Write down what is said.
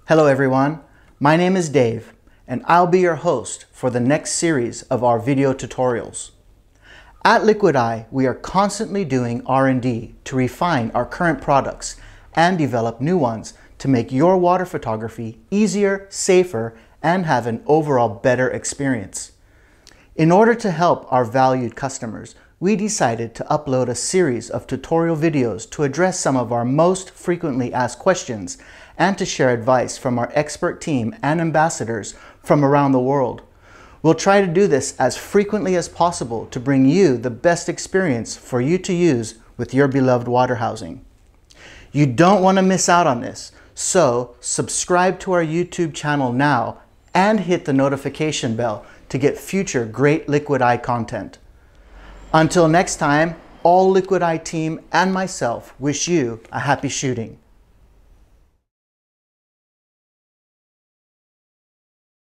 Hello everyone, my name is Dave and I'll be your host for the next series of our video tutorials. At Liquid Eye, we are constantly doing R&D to refine our current products and develop new ones to make your water photography easier, safer, and have an overall better experience. In order to help our valued customers, we decided to upload a series of tutorial videos to address some of our most frequently asked questions and to share advice from our expert team and ambassadors from around the world. We'll try to do this as frequently as possible to bring you the best experience for you to use with your beloved water housing. You don't want to miss out on this, so subscribe to our YouTube channel now and hit the notification bell to get future great Liquid Eye content. Until next time, all Liquid Eye team and myself wish you a happy shooting.